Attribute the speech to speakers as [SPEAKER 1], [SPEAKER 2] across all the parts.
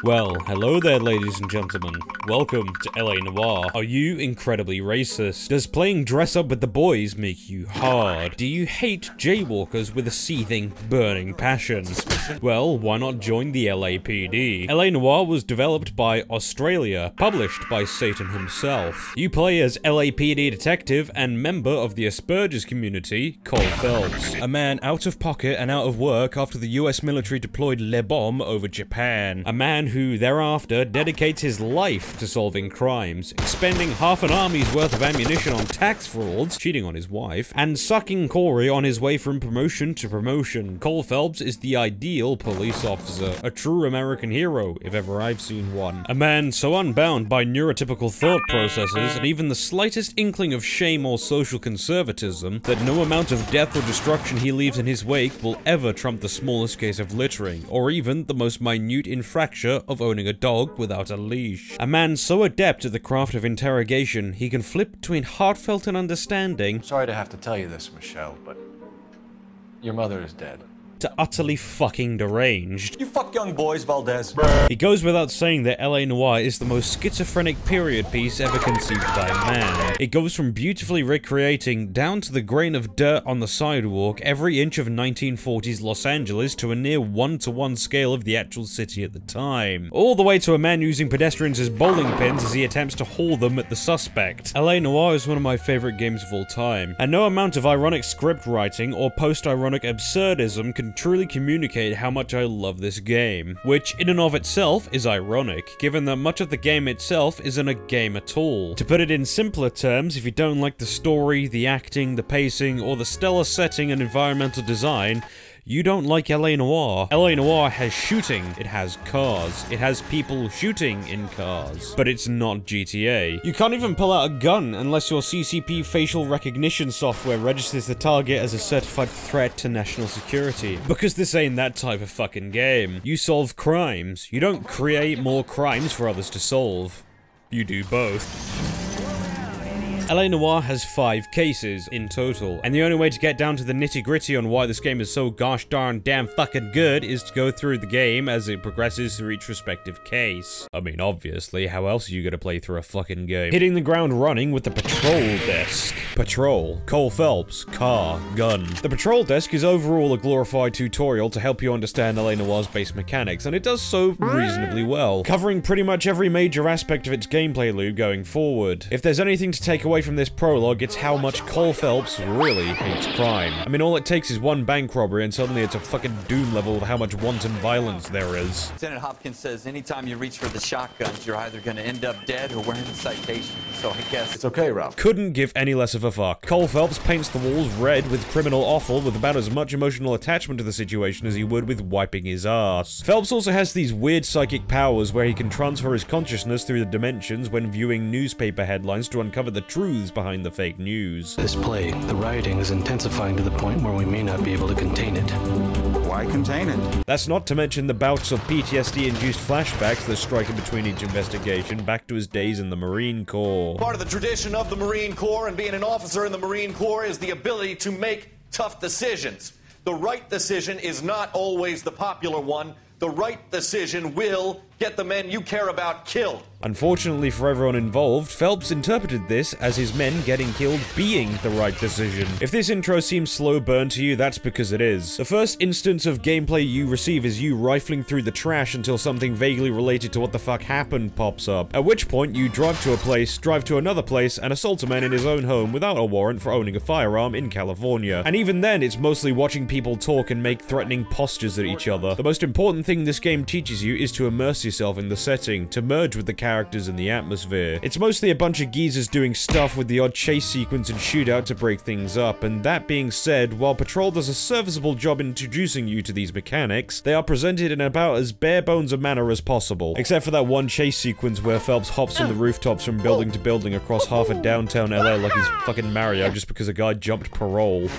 [SPEAKER 1] Well, hello there ladies and gentlemen. Welcome to LA Noire. Are you incredibly racist? Does playing dress up with the boys make you hard? Do you hate jaywalkers with a seething, burning passion? Well, why not join the LAPD? LA Noire was developed by Australia, published by Satan himself. You play as LAPD detective and member of the Asperger's community, Karl Phelps, a man out of pocket and out of work after the US military deployed Le Bomb over Japan. A man who thereafter dedicates his life to solving crimes, expending half an army's worth of ammunition on tax frauds, cheating on his wife, and sucking Corey on his way from promotion to promotion. Karl Phelps is the ideal police officer, a true American hero, if ever I've seen one. A man so unbound by neurotypical thought processes and even the slightest inkling of shame or social conservatism that no amount of death or destruction he leaves in his wake will ever trump the smallest case of littering, or even the most minute infraction of owning a dog without a leash. A man so adept at the craft of interrogation, he can flip between heartfelt and understanding.
[SPEAKER 2] Sorry to have to tell you this, Michelle, but your mother is dead.
[SPEAKER 1] To utterly fucking deranged.
[SPEAKER 3] You fuck young boys, Valdez.
[SPEAKER 1] It goes without saying that LA Noire is the most schizophrenic period piece ever conceived by man. It goes from beautifully recreating down to the grain of dirt on the sidewalk every inch of 1940s Los Angeles to a near one-to-one scale of the actual city at the time. All the way to a man using pedestrians as bowling pins as he attempts to haul them at the suspect. LA Noire is one of my favorite games of all time, and no amount of ironic script writing or post-ironic absurdism can truly communicate how much I love this game, which in and of itself is ironic, given that much of the game itself isn't a game at all. To put it in simpler terms, if you don't like the story, the acting, the pacing, or the stellar setting and environmental design, you don't like LA Noire. LA Noire has shooting, it has cars, it has people shooting in cars, but it's not GTA. You can't even pull out a gun unless your CCP facial recognition software registers the target as a certified threat to national security. Because this ain't that type of fucking game. You solve crimes. You don't create more crimes for others to solve. You do both. LA Noire has 5 cases in total, and the only way to get down to the nitty-gritty on why this game is so gosh darn damn fucking good is to go through the game as it progresses through each respective case. I mean, obviously, how else are you gonna play through a fucking game? Hitting the ground running with the patrol desk. Patrol, Karl Phelps, car, gun. The patrol desk is overall a glorified tutorial to help you understand LA Noire's base mechanics, and it does so reasonably well, covering pretty much every major aspect of its gameplay loop going forward. If there's anything to take away from this prologue, it's how much Karl Phelps really hates crime. I mean, all it takes is one bank robbery and suddenly it's a fucking Doom level of how much wanton violence there is.
[SPEAKER 3] Lieutenant Hopkins says anytime you reach for the shotguns, you're either gonna end up dead or wearing a citation. So I guess
[SPEAKER 2] It's okay, Ralph.
[SPEAKER 1] Couldn't give any less of a fuck. Karl Phelps paints the walls red with criminal offal with about as much emotional attachment to the situation as he would with wiping his ass. Phelps also has these weird psychic powers where he can transfer his consciousness through the dimensions when viewing newspaper headlines to uncover the truths behind the fake news.
[SPEAKER 4] This plague, the rioting is intensifying to the point where we may not be able to contain it.
[SPEAKER 5] Why contain it?
[SPEAKER 1] That's not to mention the bouts of PTSD-induced flashbacks that strike in between each investigation back to his days in the Marine Corps.
[SPEAKER 6] Part of the tradition of the Marine Corps and being an officer in the Marine Corps is the ability to make tough decisions. The right decision is not always the popular one. The right decision will get the men you care about killed.
[SPEAKER 1] Unfortunately for everyone involved, Phelps interpreted this as his men getting killed being the right decision. If this intro seems slow burn to you, that's because it is. The first instance of gameplay you receive is you rifling through the trash until something vaguely related to what the fuck happened pops up, at which point you drive to a place, drive to another place, and assault a man in his own home without a warrant for owning a firearm in California. And even then, it's mostly watching people talk and make threatening postures at each other. The most important thing this game teaches you is to immerse yourself in the setting, to merge with the characters and the atmosphere. It's mostly a bunch of geezers doing stuff with the odd chase sequence and shootout to break things up, and that being said, while Patrol does a serviceable job introducing you to these mechanics, they are presented in about as bare bones a manner as possible, except for that one chase sequence where Phelps hops from the rooftops from building to building across half of downtown LA like he's fucking Mario just because a guy jumped parole.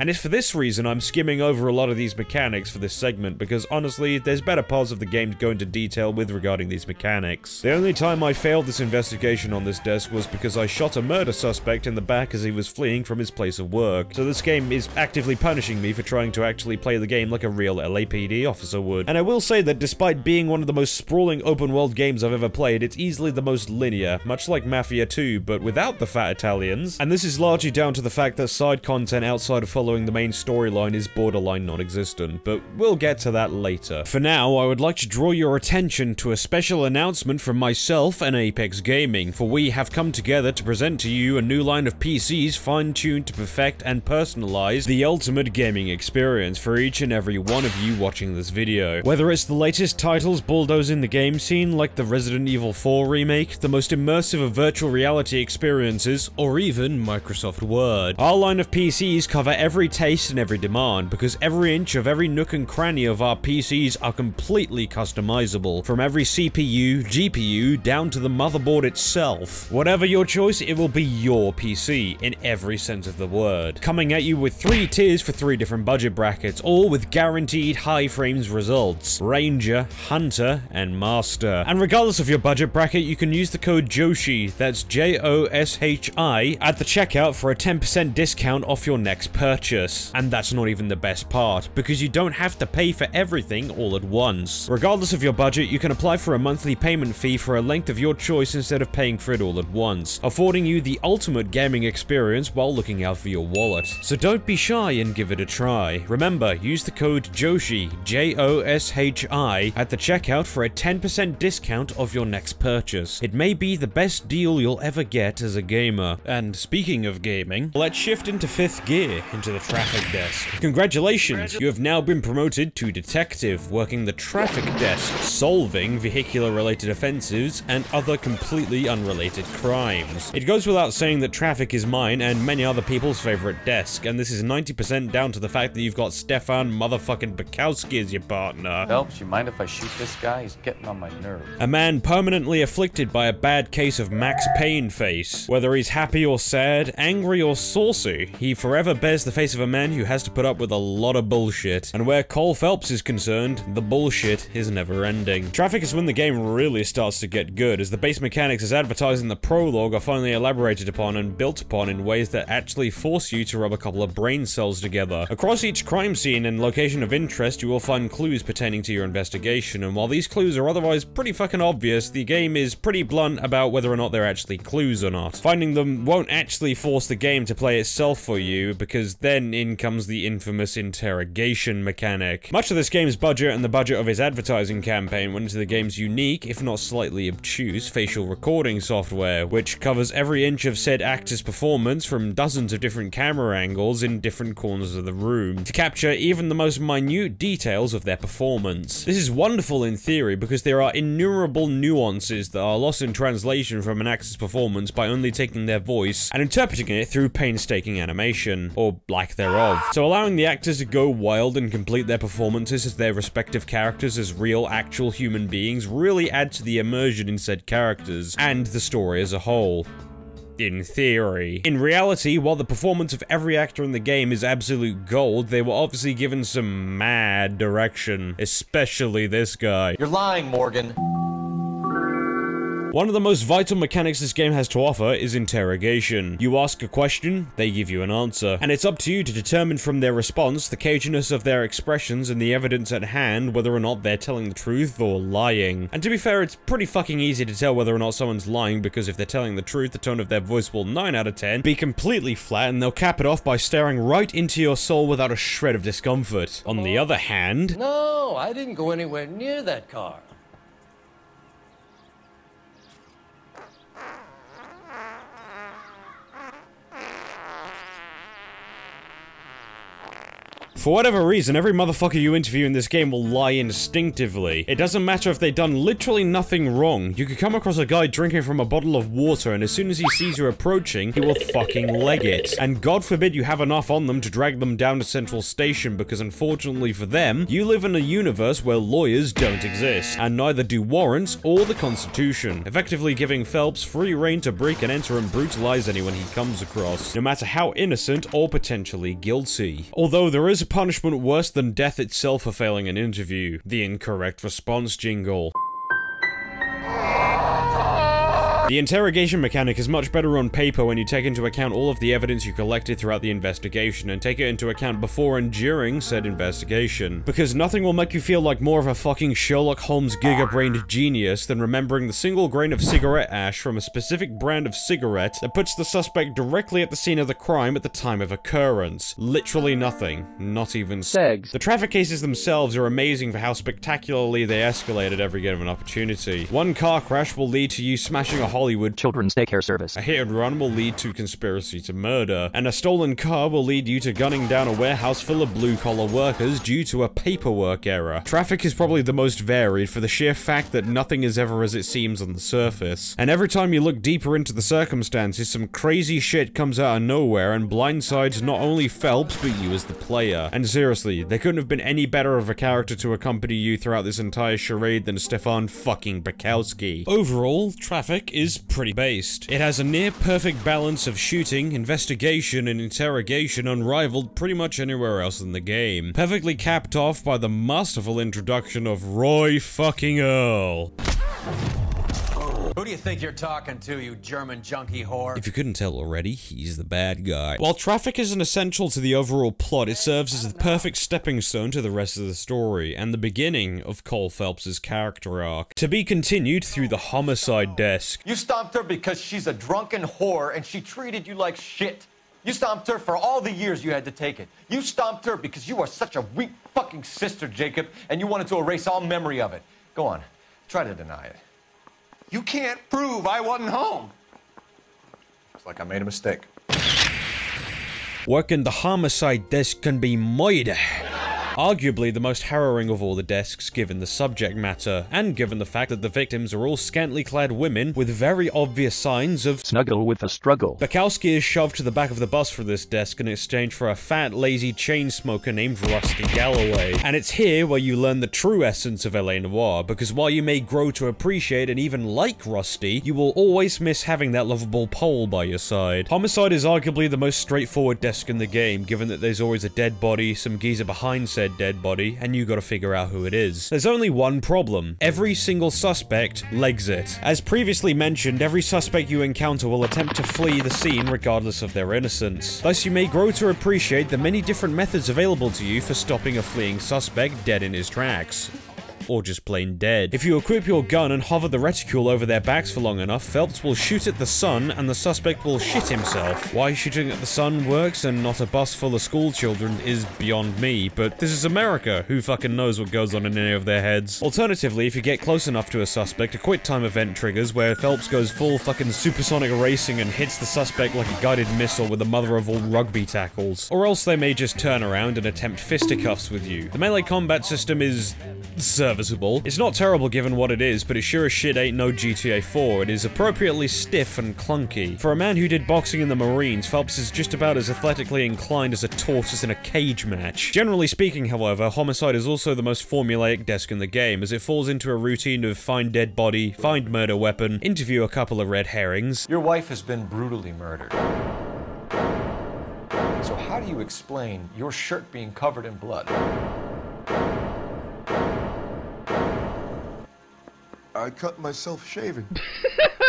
[SPEAKER 1] And it's for this reason I'm skimming over a lot of these mechanics for this segment, because honestly, there's better parts of the game to go into detail with regarding these mechanics. The only time I failed this investigation on this desk was because I shot a murder suspect in the back as he was fleeing from his place of work. So this game is actively punishing me for trying to actually play the game like a real LAPD officer would. And I will say that despite being one of the most sprawling open world games I've ever played, it's easily the most linear, much like Mafia 2, but without the fat Italians. And this is largely down to the fact that side content outside of following the main storyline is borderline non-existent, but we'll get to that later. For now, I would like to draw your attention to a special announcement from myself and Apex Gaming, for we have come together to present to you a new line of PCs fine-tuned to perfect and personalize the ultimate gaming experience for each and every one of you watching this video. Whether it's the latest titles bulldozing the game scene like the Resident Evil 4 remake, the most immersive of virtual reality experiences, or even Microsoft Word. Our line of PCs cover every taste and every demand, because every inch of every nook and cranny of our PCs are completely customizable, from every CPU, GPU, down to the motherboard itself. Whatever your choice, it will be your PC, in every sense of the word. Coming at you with 3 tiers for 3 different budget brackets, all with guaranteed high frames results: Ranger, Hunter, and Master. And regardless of your budget bracket, you can use the code JOSHI, that's J-O-S-H-I, at the checkout for a 10% discount off your next purchase. And that's not even the best part, because you don't have to pay for everything all at once. Regardless of your budget, you can apply for a monthly payment fee for a length of your choice instead of paying for it all at once, affording you the ultimate gaming experience while looking out for your wallet. So don't be shy and give it a try. Remember, use the code JOSHI, J-O-S-H-I, at the checkout for a 10% discount of your next purchase. It may be the best deal you'll ever get as a gamer. And speaking of gaming, let's shift into 5th gear, into the traffic desk. Congratulations, you have now been promoted to detective, working the traffic desk, solving vehicular-related offenses and other completely unrelated crimes. It goes without saying that traffic is mine and many other people's favorite desk, and this is 90% down to the fact that you've got Stefan motherfucking Bukowski as your partner.
[SPEAKER 3] Phelps, you mind if I shoot this guy? He's getting on my nerves.
[SPEAKER 1] A man permanently afflicted by a bad case of Max Payne face. Whether he's happy or sad, angry or saucy, he forever bears the face of a man who has to put up with a lot of bullshit. And where Cole Phelps is concerned, the bullshit is never ending. Traffic is when the game really starts to get good, as the base mechanics as advertised in the prologue are finally elaborated upon and built upon in ways that actually force you to rub a couple of brain cells together. Across each crime scene and location of interest, you will find clues pertaining to your investigation, and while these clues are otherwise pretty fucking obvious, the game is pretty blunt about whether or not they're actually clues or not. Finding them won't actually force the game to play itself for you, because then in comes the infamous interrogation mechanic. Much of this game's budget and the budget of its advertising campaign went into the game's unique, if not slightly obtuse, facial recording software, which covers every inch of said actor's performance from dozens of different camera angles in different corners of the room, to capture even the most minute details of their performance. This is wonderful in theory, because there are innumerable nuances that are lost in translation from an actor's performance by only taking their voice and interpreting it through painstaking animation, or lack thereof. So allowing the actors to go wild and complete their performances as their respective characters as real, actual human beings really add to the immersion in said characters, and the story as a whole. In theory. In reality, while the performance of every actor in the game is absolute gold, they were obviously given some mad direction, especially this guy.
[SPEAKER 6] You're lying, Morgan.
[SPEAKER 1] One of the most vital mechanics this game has to offer is interrogation. You ask a question, they give you an answer, and it's up to you to determine from their response, the caginess of their expressions, and the evidence at hand whether or not they're telling the truth or lying. And to be fair, it's pretty fucking easy to tell whether or not someone's lying, because if they're telling the truth, the tone of their voice will 9 out of 10 be completely flat, and they'll cap it off by staring right into your soul without a shred of discomfort. On the other hand...
[SPEAKER 7] No, I didn't go anywhere near that car.
[SPEAKER 1] For whatever reason, every motherfucker you interview in this game will lie instinctively. It doesn't matter if they've done literally nothing wrong. You could come across a guy drinking from a bottle of water, and as soon as he sees you approaching, he will fucking leg it. And God forbid you have enough on them to drag them down to Central Station, because unfortunately for them, you live in a universe where lawyers don't exist, and neither do warrants or the Constitution, effectively giving Phelps free rein to break and enter and brutalize anyone he comes across, no matter how innocent or potentially guilty. Although there is a punishment worse than death itself for failing an interview: the incorrect response jingle. The interrogation mechanic is much better on paper when you take into account all of the evidence you collected throughout the investigation and take it into account before and during said investigation. Because nothing will make you feel like more of a fucking Sherlock Holmes giga-brained genius than remembering the single grain of cigarette ash from a specific brand of cigarette that puts the suspect directly at the scene of the crime at the time of occurrence. Literally nothing. Not even segs. The traffic cases themselves are amazing for how spectacularly they escalate at every given opportunity. One car crash will lead to you smashing a Hollywood children's daycare service. A hit and run will lead to conspiracy to murder, and a stolen car will lead you to gunning down a warehouse full of blue-collar workers due to a paperwork error. Traffic is probably the most varied for the sheer fact that nothing is ever as it seems on the surface. And every time you look deeper into the circumstances, some crazy shit comes out of nowhere and blindsides not only Phelps, but you as the player. And seriously, there couldn't have been any better of a character to accompany you throughout this entire charade than Stefan fucking Bukowski. Overall, Traffic is pretty based. It has a near-perfect balance of shooting, investigation, and interrogation unrivaled pretty much anywhere else in the game. Perfectly capped off by the masterful introduction of Roy fucking Earl.
[SPEAKER 3] Who do you think you're talking to, you German junkie whore?
[SPEAKER 1] If you couldn't tell already, he's the bad guy. While Traffic isn't essential to the overall plot, it serves as the perfect stepping stone to the rest of the story, and the beginning of Cole Phelps' character arc. To be continued through the Homicide desk.
[SPEAKER 6] You stomped her because she's a drunken whore and she treated you like shit. You stomped her for all the years you had to take it. You stomped her because you are such a weak fucking sister, Jacob, and you wanted to erase all memory of it. Go on, try to deny it. You can't prove I wasn't home. Looks like I made a mistake.
[SPEAKER 1] Working the Homicide desk can be mighty. Arguably the most harrowing of all the desks given the subject matter, and given the fact that the victims are all scantily clad women with very obvious signs of snuggle with a struggle. Bukowski is shoved to the back of the bus for this desk in exchange for a fat, lazy chain smoker named Rusty Galloway. And it's here where you learn the true essence of LA Noire, because while you may grow to appreciate and even like Rusty, you will always miss having that lovable pole by your side. Homicide is arguably the most straightforward desk in the game, given that there's always a dead body, some geezer behind said dead body, and you gotta figure out who it is. There's only one problem. Every single suspect legs it. As previously mentioned, every suspect you encounter will attempt to flee the scene regardless of their innocence. Thus, you may grow to appreciate the many different methods available to you for stopping a fleeing suspect dead in his tracks. Or just plain dead. If you equip your gun and hover the reticule over their backs for long enough, Phelps will shoot at the sun and the suspect will shit himself. Why shooting at the sun works and not a bus full of school children is beyond me, but this is America. Who fucking knows what goes on in any of their heads? Alternatively, if you get close enough to a suspect, a quick time event triggers where Phelps goes full fucking supersonic racing and hits the suspect like a guided missile with the mother of all rugby tackles. Or else they may just turn around and attempt fisticuffs with you. The melee combat system is serviceable. It's not terrible given what it is, but it sure as shit ain't no GTA 4. It is appropriately stiff and clunky. For a man who did boxing in the Marines, Phelps is just about as athletically inclined as a tortoise in a cage match. Generally speaking, however, Homicide is also the most formulaic desk in the game, as it falls into a routine of find dead body, find murder weapon, interview a couple of red herrings.
[SPEAKER 6] Your wife has been brutally murdered. So how do you explain your shirt being covered in blood?
[SPEAKER 5] I cut myself shaving.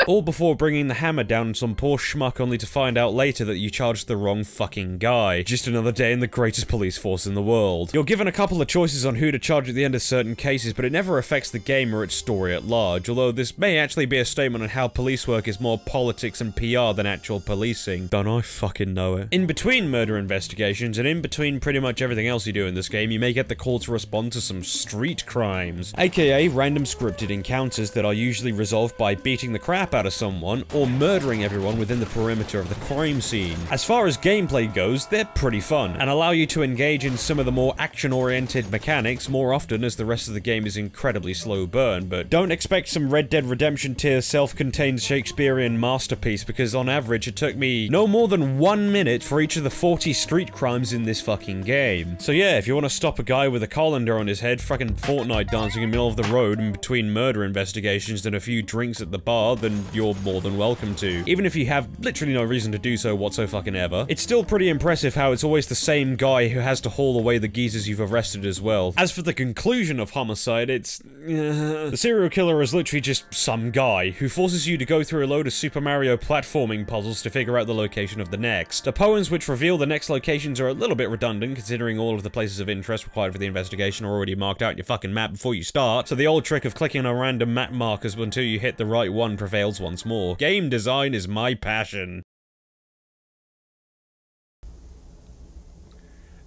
[SPEAKER 1] All before bringing the hammer down on some poor schmuck only to find out later that you charged the wrong fucking guy. Just another day in the greatest police force in the world. You're given a couple of choices on who to charge at the end of certain cases, but it never affects the game or its story at large, although this may actually be a statement on how police work is more politics and PR than actual policing. Don't I fucking know it. In between murder investigations, and in between pretty much everything else you do in this game, you may get the call to respond to some street crimes, aka random scripted encounters that are usually resolved by beating the crap out of someone, or murdering everyone within the perimeter of the crime scene. As far as gameplay goes, they're pretty fun, and allow you to engage in some of the more action-oriented mechanics more often as the rest of the game is incredibly slow burn, but don't expect some Red Dead Redemption tier self-contained Shakespearean masterpiece, because on average it took me no more than 1 minute for each of the 40 street crimes in this fucking game. So yeah, if you want to stop a guy with a colander on his head fucking Fortnite dancing in the middle of the road in between murder investigations and a few drinks at the bar, then you're more than welcome to. Even if you have literally no reason to do so whatsoever. It's still pretty impressive how it's always the same guy who has to haul away the geezers you've arrested as well. As for the conclusion of Homicide, it's... the serial killer is literally just some guy who forces you to go through a load of Super Mario platforming puzzles to figure out the location of the next. The poems which reveal the next locations are a little bit redundant, considering all of the places of interest required for the investigation are already marked out in your fucking map before you start, so the old trick of clicking on random map markers until you hit the right one prevails once more. Game design is my passion.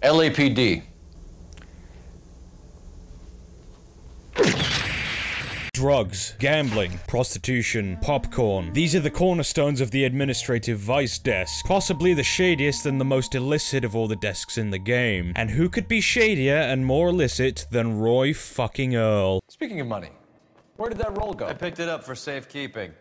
[SPEAKER 7] LAPD.
[SPEAKER 1] Drugs, gambling, prostitution, popcorn. These are the cornerstones of the administrative vice desk. Possibly the shadiest and the most illicit of all the desks in the game. And who could be shadier and more illicit than Roy fucking Earl?
[SPEAKER 7] Speaking of money, where did that roll go?
[SPEAKER 6] I picked it up for safekeeping.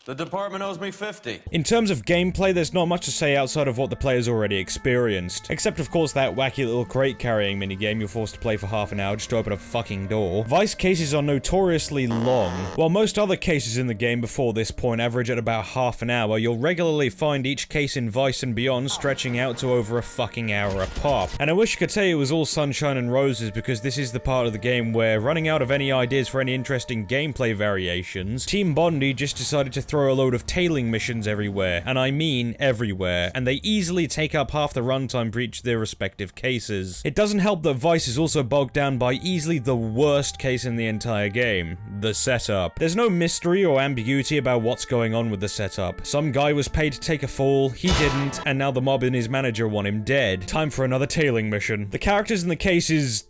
[SPEAKER 6] The department owes me 50.
[SPEAKER 1] In terms of gameplay, there's not much to say outside of what the player's already experienced. Except, of course, that wacky little crate-carrying minigame you're forced to play for half an hour just to open a fucking door. Vice cases are notoriously long. While most other cases in the game before this point average at about half an hour, you'll regularly find each case in Vice and Beyond stretching out to over a fucking hour a pop. And I wish I could say it was all sunshine and roses, because this is the part of the game where, running out of any ideas for any interesting gameplay variations, Team Bondi just decided to throw a load of tailing missions everywhere, and I mean everywhere, and they easily take up half the runtime for each of their respective cases. It doesn't help that Vice is also bogged down by easily the worst case in the entire game, the setup. There's no mystery or ambiguity about what's going on with the setup. Some guy was paid to take a fall, he didn't, and now the mob and his manager want him dead. Time for another tailing mission. The characters in the cases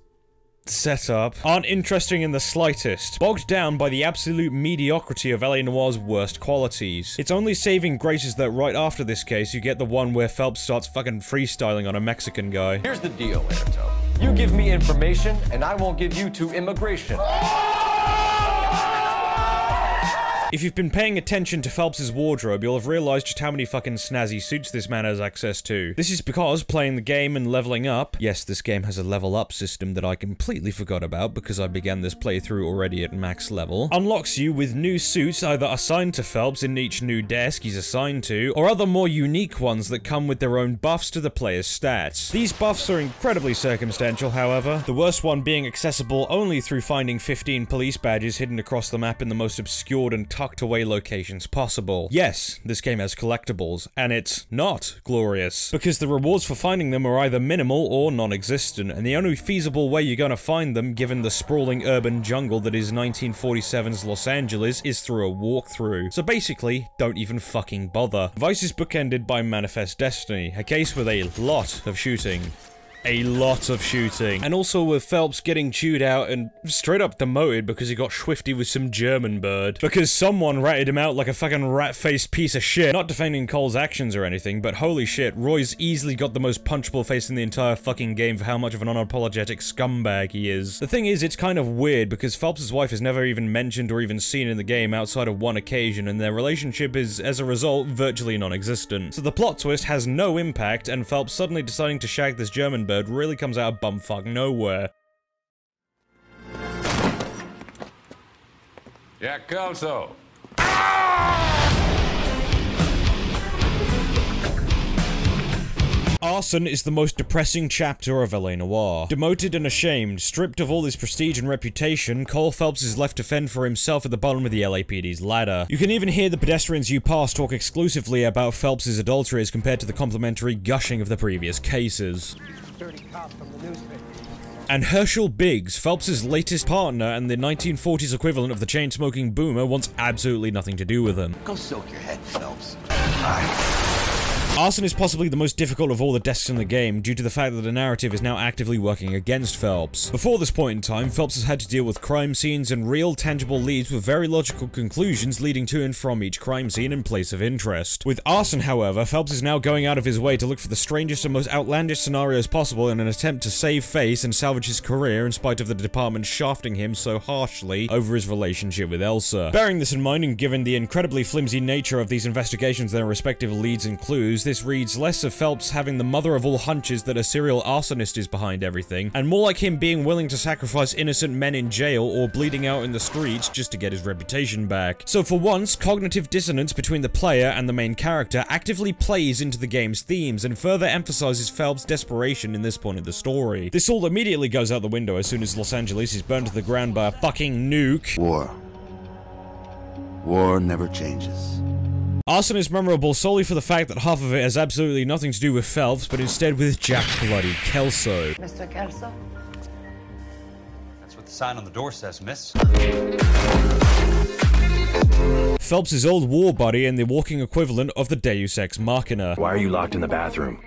[SPEAKER 1] setup aren't interesting in the slightest, bogged down by the absolute mediocrity of LA Noire's worst qualities. Its only saving grace is that right after this case, you get the one where Phelps starts fucking freestyling on a Mexican guy.
[SPEAKER 7] Here's the deal, Erto. You give me information, and I won't give you to immigration.
[SPEAKER 1] If you've been paying attention to Phelps's wardrobe, you'll have realized just how many fucking snazzy suits this man has access to. This is because playing the game and leveling up— yes, this game has a level up system that I completely forgot about because I began this playthrough already at max level— unlocks you with new suits either assigned to Phelps in each new desk he's assigned to, or other more unique ones that come with their own buffs to the player's stats. These buffs are incredibly circumstantial, however, the worst one being accessible only through finding 15 police badges hidden across the map in the most obscured and tucked away locations possible. Yes, this game has collectibles, and it's not glorious, because the rewards for finding them are either minimal or non-existent, and the only feasible way you're gonna find them, given the sprawling urban jungle that is 1947's Los Angeles, is through a walkthrough. So basically, don't even fucking bother. Vice is bookended by Manifest Destiny, a case with a lot of shooting. A lot of shooting. And also with Phelps getting chewed out and straight up demoted because he got schwifty with some German bird. Because someone ratted him out like a fucking rat-faced piece of shit. Not defending Cole's actions or anything, but holy shit, Roy's easily got the most punchable face in the entire fucking game for how much of an unapologetic scumbag he is. The thing is, it's kind of weird because Phelps' wife is never even mentioned or even seen in the game outside of one occasion, and their relationship is, as a result, virtually non-existent. So the plot twist has no impact, and Phelps suddenly deciding to shag this German bird really comes out of bumfuck nowhere.
[SPEAKER 8] Yakuza.
[SPEAKER 1] Arson is the most depressing chapter of LA Noire. Demoted and ashamed, stripped of all his prestige and reputation, Cole Phelps is left to fend for himself at the bottom of the LAPD's ladder. You can even hear the pedestrians you pass talk exclusively about Phelps's adultery as compared to the complimentary gushing of the previous cases.
[SPEAKER 9] Dirty cop from the newspaper.
[SPEAKER 1] And Herschel Biggs, Phelps's latest partner and the 1940s equivalent of the chain-smoking boomer, wants absolutely nothing to do with him.
[SPEAKER 5] Go soak your head, Phelps.
[SPEAKER 1] Arson is possibly the most difficult of all the desks in the game due to the fact that the narrative is now actively working against Phelps. Before this point in time, Phelps has had to deal with crime scenes and real, tangible leads with very logical conclusions leading to and from each crime scene and place of interest. With Arson, however, Phelps is now going out of his way to look for the strangest and most outlandish scenarios possible in an attempt to save face and salvage his career in spite of the department shafting him so harshly over his relationship with Elsa. Bearing this in mind and given the incredibly flimsy nature of these investigations and their respective leads and clues, this reads less of Phelps having the mother of all hunches that a serial arsonist is behind everything, and more like him being willing to sacrifice innocent men in jail or bleeding out in the streets just to get his reputation back. So for once, cognitive dissonance between the player and the main character actively plays into the game's themes and further emphasizes Phelps' desperation in this point of the story. This all immediately goes out the window as soon as Los Angeles is burned to the ground by a fucking nuke.
[SPEAKER 8] War never changes.
[SPEAKER 1] Arson is memorable solely for the fact that half of it has absolutely nothing to do with Phelps, but instead with Jack bloody Kelso.
[SPEAKER 10] Mr. Kelso?
[SPEAKER 3] That's what the sign on the door says, miss.
[SPEAKER 1] Phelps' old war buddy and the walking equivalent of the Deus Ex Machina.
[SPEAKER 4] Why are you locked in the bathroom?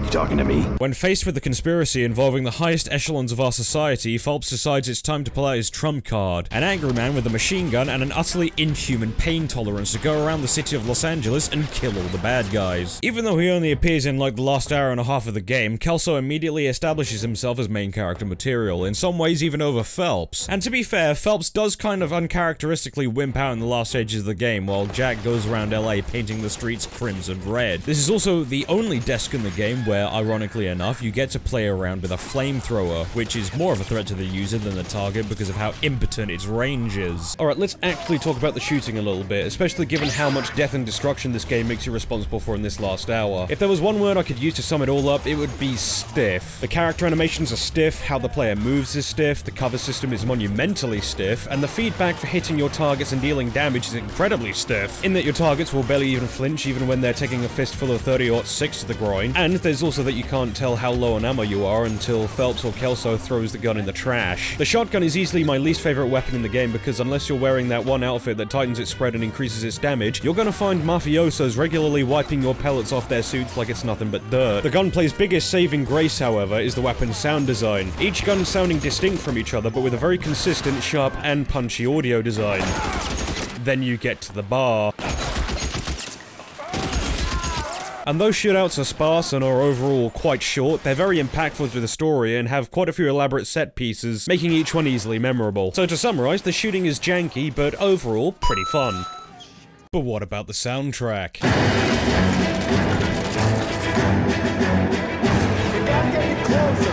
[SPEAKER 4] You talking to me?
[SPEAKER 1] When faced with the conspiracy involving the highest echelons of our society, Phelps decides it's time to pull out his trump card. An angry man with a machine gun and an utterly inhuman pain tolerance to go around the city of Los Angeles and kill all the bad guys. Even though he only appears in like the last hour and a half of the game, Kelso immediately establishes himself as main character material, in some ways even over Phelps. And to be fair, Phelps does kind of uncharacteristically wimp out in the last stages of the game, while Jack goes around LA painting the streets crimson red. This is also the only desk in the game where, ironically enough, you get to play around with a flamethrower, which is more of a threat to the user than the target because of how impotent its range is. Alright, let's actually talk about the shooting a little bit, especially given how much death and destruction this game makes you responsible for in this last hour. If there was one word I could use to sum it all up, it would be stiff. The character animations are stiff, how the player moves is stiff, the cover system is monumentally stiff, and the feedback for hitting your targets and dealing damage is incredibly stiff, in that your targets will barely even flinch even when they're taking a fistful of 30-06 to the groin, and there's also that you can't tell how low on ammo you are until Phelps or Kelso throws the gun in the trash. The shotgun is easily my least favorite weapon in the game because unless you're wearing that one outfit that tightens its spread and increases its damage, you're gonna find mafiosos regularly wiping your pellets off their suits like it's nothing but dirt. The gunplay's biggest saving grace, however, is the weapon's sound design. Each gun sounding distinct from each other but with a very consistent, sharp, and punchy audio design. Then you get to the bar. And though shootouts are sparse and are overall quite short, they're very impactful to the story and have quite a few elaborate set pieces, making each one easily memorable. So to summarize, the shooting is janky, but overall, pretty fun. But what about the soundtrack?
[SPEAKER 9] You gotta get closer.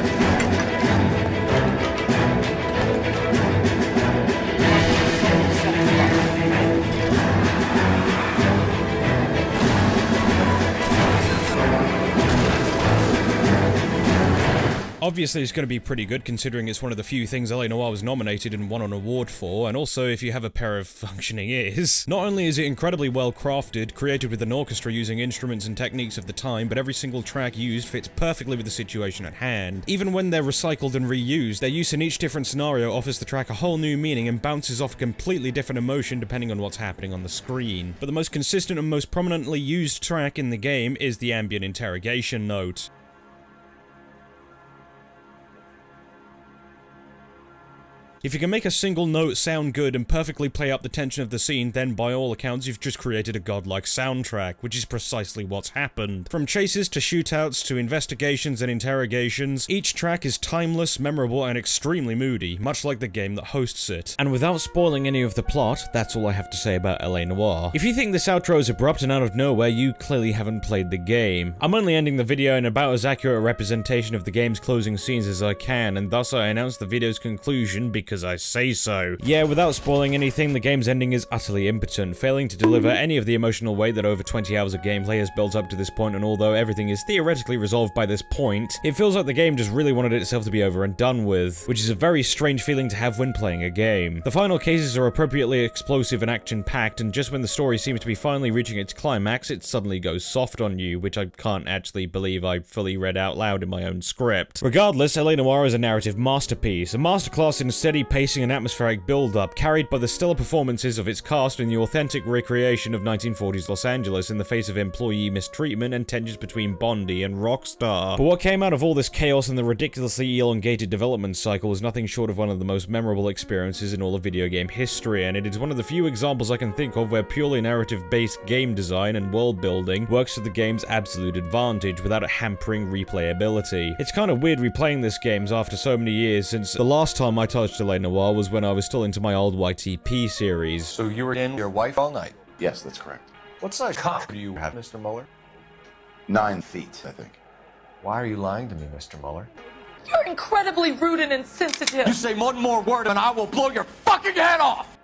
[SPEAKER 1] Obviously it's going to be pretty good considering it's one of the few things LA Noire was nominated and won an award for, and also if you have a pair of functioning ears. Not only is it incredibly well crafted, created with an orchestra using instruments and techniques of the time, but every single track used fits perfectly with the situation at hand. Even when they're recycled and reused, their use in each different scenario offers the track a whole new meaning and bounces off a completely different emotion depending on what's happening on the screen. But the most consistent and most prominently used track in the game is the ambient interrogation note. If you can make a single note sound good and perfectly play up the tension of the scene, then by all accounts you've just created a godlike soundtrack, which is precisely what's happened. From chases to shootouts to investigations and interrogations, each track is timeless, memorable, and extremely moody, much like the game that hosts it. And without spoiling any of the plot, that's all I have to say about LA Noire. If you think this outro is abrupt and out of nowhere, you clearly haven't played the game. I'm only ending the video in about as accurate a representation of the game's closing scenes as I can, and thus I announce the video's conclusion because I say so. Yeah, without spoiling anything, the game's ending is utterly impotent, failing to deliver any of the emotional weight that over 20 hours of gameplay has built up to this point, and although everything is theoretically resolved by this point, it feels like the game just really wanted itself to be over and done with, which is a very strange feeling to have when playing a game. The final cases are appropriately explosive and action-packed, and just when the story seems to be finally reaching its climax, it suddenly goes soft on you, which I can't actually believe I fully read out loud in my own script. Regardless, LA Noire is a narrative masterpiece, a masterclass in steady steady pacing and atmospheric build-up, carried by the stellar performances of its cast in the authentic recreation of 1940s Los Angeles in the face of employee mistreatment and tensions between Bondi and Rockstar. But what came out of all this chaos and the ridiculously elongated development cycle was nothing short of one of the most memorable experiences in all of video game history, and it is one of the few examples I can think of where purely narrative-based game design and world building works to the game's absolute advantage without it hampering replayability. It's kind of weird replaying this game after so many years, since the last time I touched LA Noire was when I was still into my old YTP series.
[SPEAKER 7] So you were in your wife all night?
[SPEAKER 5] Yes, that's correct.
[SPEAKER 7] What size cock do you have, Mr. Mueller?
[SPEAKER 5] 9 feet, I think.
[SPEAKER 7] Why are you lying to me, Mr. Mueller?
[SPEAKER 8] You're incredibly rude and insensitive.
[SPEAKER 3] You say one more word and I will blow your fucking head off!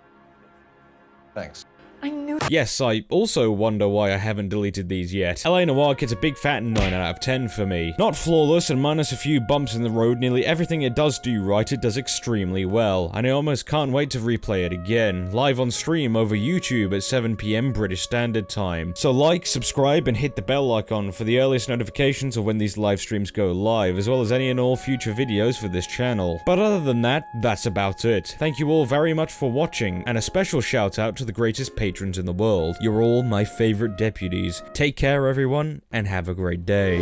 [SPEAKER 7] Thanks.
[SPEAKER 8] I knew.
[SPEAKER 1] Yes, I also wonder why I haven't deleted these yet. LA Noire gets a big fat 9 out of 10 for me. Not flawless, and minus a few bumps in the road, nearly everything it does do right, it does extremely well, and I almost can't wait to replay it again, live on stream over YouTube at 7 PM British Standard Time. So like, subscribe, and hit the bell icon for the earliest notifications of when these live streams go live, as well as any and all future videos for this channel. But other than that, that's about it. Thank you all very much for watching, and a special shout out to the greatest patrons in the world. You're all my favorite deputies. Take care, everyone, and have a great day.